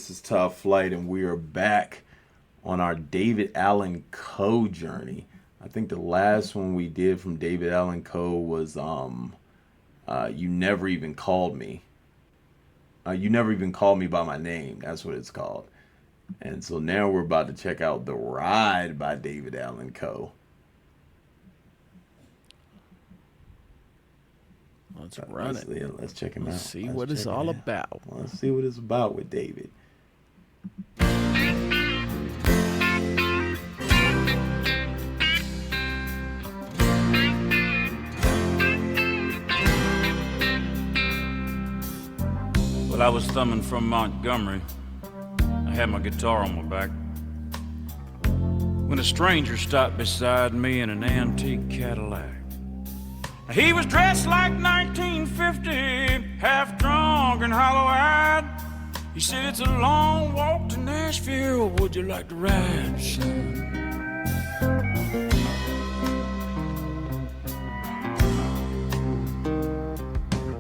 This is Top Flight, and we are back on our David Allan Coe journey. I think the last one we did from David Allan Coe was You Never Even Called Me. You Never Even Called Me by My Name. That's what it's called. And so now we're about to check out The Ride by David Allan Coe. Let's run it. Let's check him out. See what it's all about. Let's see what it's about with David. Well, I was thumbing from Montgomery. I had my guitar on my back when a stranger stopped beside me in an antique Cadillac. He was dressed like 1950, half drunk and hollow-eyed. He said, "It's a long walk to Nashville. Would you like to ride, son?"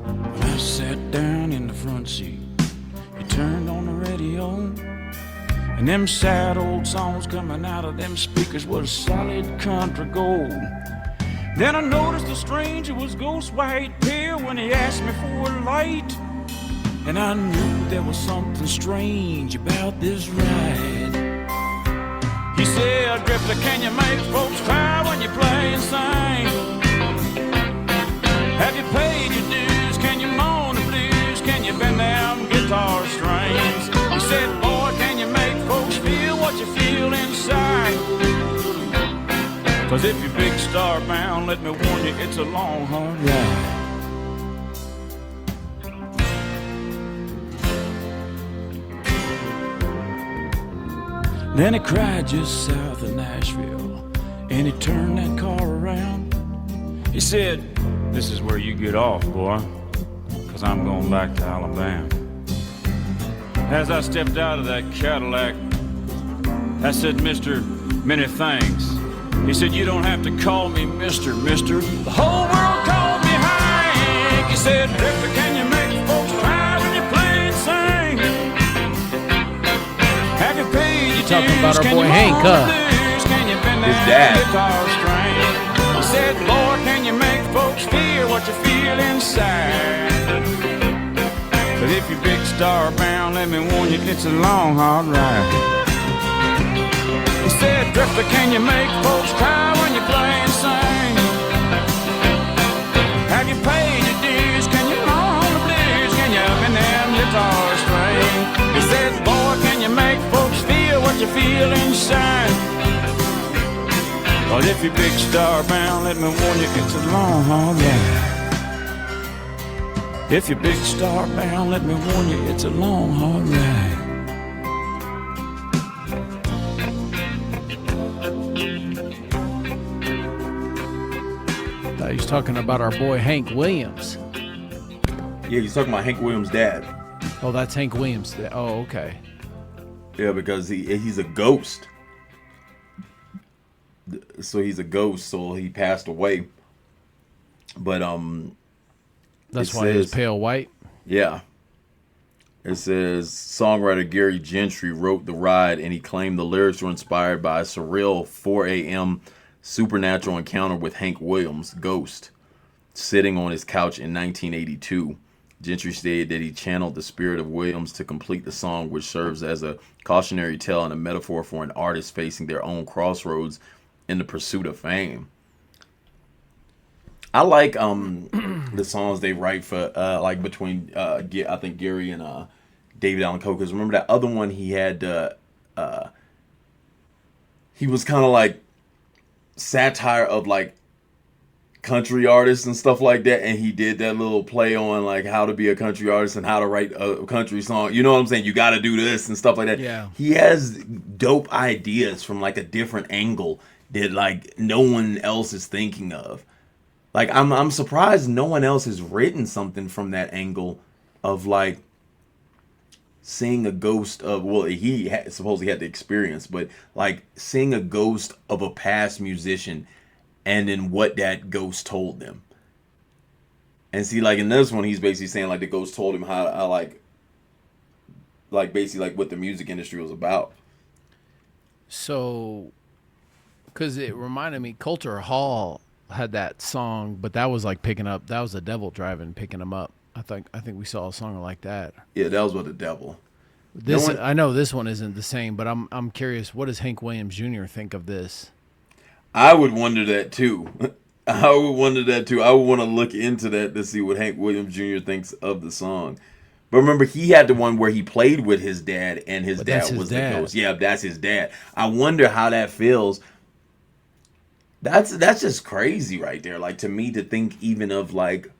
Well, I sat down in the front seat. He turned on the radio, and them sad old songs coming out of them speakers was solid country gold. Then I noticed the stranger was ghost white pale when he asked me for a light. And I knew there was something strange about this ride. He said, "Drifter, can you make folks cry when you play and sing? Have you paid your dues? Can you moan the blues? Can you bend them guitar strings?" He said, "Boy, can you make folks feel what you feel inside? 'Cause if you're big star bound, let me warn you, it's a long, hard ride." Then he cried just south of Nashville, and he turned that car around. He said, "This is where you get off, boy, 'cause I'm going back to Alabama." As I stepped out of that Cadillac, I said, "Mister, many thanks." He said, "You don't have to call me Mister. The whole world called me Hank." He said, "Drifter, can you make folks cry when you play and sing? Have you paid your Talking dues? about our Can boy you Hank, moan the blues? Can you bend His that dad. guitar string?" He said, "Lord, can you make folks feel what you feel inside? But if you're big star bound, let me warn you, it's a long, hard ride." He said, "Drifter, can you make folks cry when you play and sing? Have you paid your dues? Can you moan the blues? Can you bend them guitar strings?" He said, "Boy, can you make folks feel what you feel inside? But if you're big star bound, let me warn you, it's a long, hard ride. If you're big star bound, let me warn you, it's a long, hard ride." He's talking about our boy Hank Williams. Yeah, he's talking about Hank Williams' dad. Oh, that's Hank Williams. Oh, okay. Yeah, because he's a ghost. So he's a ghost, so he passed away. But That's it why he's says- pale white. yeah. It says songwriter Gary Gentry wrote The Ride, and he claimed the lyrics were inspired by a surreal 4 a.m. supernatural encounter with Hank Williams, ghost, sitting on his couch in 1982. Gentry stated that he channeled the spirit of Williams to complete the song, which serves as a cautionary tale and a metaphor for an artist facing their own crossroads in the pursuit of fame. I like the songs they write for like between I think Gary and David Allan Coe, because remember that other one he had he was kind of like satire of like country artists and stuff like that, and he did that little play on like how to be a country artist and how to write a country song. You know what I'm saying? You got to do this and stuff like that. Yeah. He has dope ideas from like a different angle that like no one else is thinking of. Like I'm surprised no one else has written something from that angle of like seeing a ghost of, well, supposedly had the experience, but like seeing a ghost of a past musician and then what that ghost told them. And see, like in this one, he's basically saying like the ghost told him how like like basically like what the music industry was about. So, because it reminded me, Coulter Hall had that song, but that was like picking up. That was the devil driving, picking him up. I think we saw a song like that. Yeah, that was with the devil. This I know this one isn't the same, but I'm curious. What does Hank Williams Jr. think of this? I would wonder that too. I would wonder that too. I would want to look into that to see what Hank Williams Jr. thinks of the song. But remember, he had the one where he played with his dad, and his dad was the ghost. Yeah, that's his dad. I wonder how that feels. That's just crazy right there. Like, to me, to think even of like,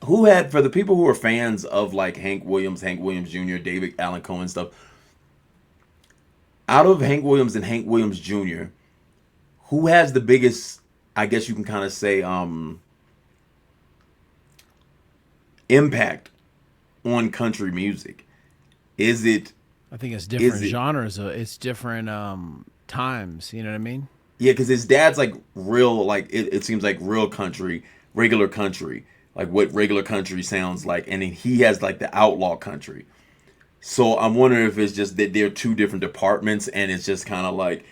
who had, for the people who are fans of like Hank Williams Jr., David Allan Coe and stuff, out of Hank Williams and Hank Williams Jr., who has the biggest, I guess you can kind of say, impact on country music? Is it? I think it's different genres. It's different times. You know what I mean? Yeah, because his dad's like real, like it seems like real country, regular country, like what regular country sounds like, and then he has like the outlaw country. So I'm wondering if it's just that they're two different departments, and it's just kind of like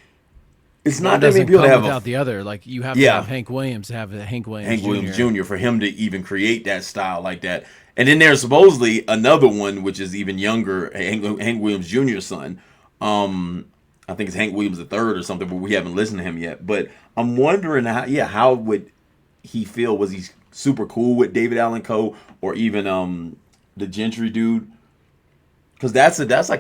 it's not that many people to have without the other. Like you have to have Hank Williams to have Hank Williams Jr. for him to even create that style like that. And then there's supposedly another one which is even younger, Hank Williams Jr.'s son. I think it's Hank Williams III or something, but we haven't listened to him yet. But I'm wondering how would he feel? Was he super cool with David Allan Coe or even the Gentry dude? Because that's a that's a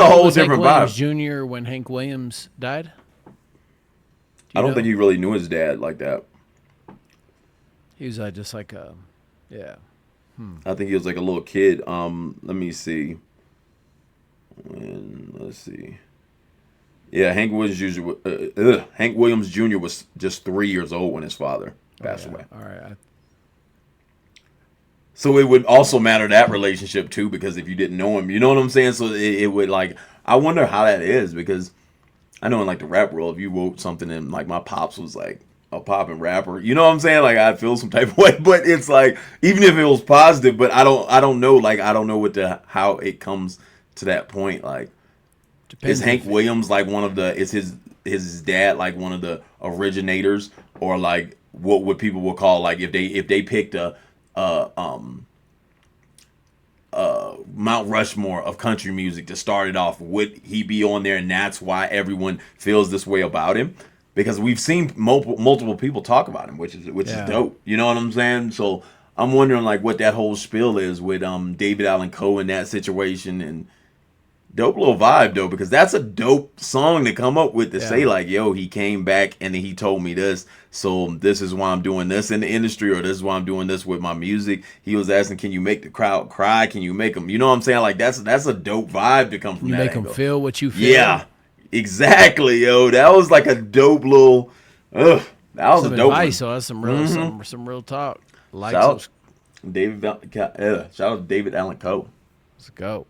whole different Hank vibe. Williams Jr. when Hank Williams died? I don't think he really knew his dad like that. He was just like a, yeah. I think he was like a little kid. Let me see. Let's see. Yeah, Hank Williams Jr. was just 3 years old when his father passed away. All right. So it would also matter that relationship too, because if you didn't know him, you know what I'm saying? So it would like, I wonder how that is, because I know in like the rap world, if you wrote something and like my pops was like a popping rapper, you know what I'm saying? Like I'd feel some type of way, but it's like, even if it was positive, but I don't know, like I don't know how it comes to that point. Like, is Hank Williams like one of the, is his dad like one of the originators, or like what people will call like if they picked a Mount Rushmore of country music to start it off, would he be on there, and that's why everyone feels this way about him? Because we've seen multiple people talk about him, which is dope. You know what I'm saying? So I'm wondering like what that whole spiel is with David Allan Coe in that situation. And dope little vibe though, because that's a dope song to come up with to say like, yo, he came back and then he told me this, so this is why I'm doing this in the industry, or this is why I'm doing this with my music. He was asking, can you make the crowd cry? Can you make them, you know what I'm saying? Like that's a dope vibe to come from. You that make angle. Them feel what you feel. Yeah, exactly, yo. That was like a dope little. That was some a dope advice. one. So that's some real some real talk. Shout out to David Allan Coe. Let's go.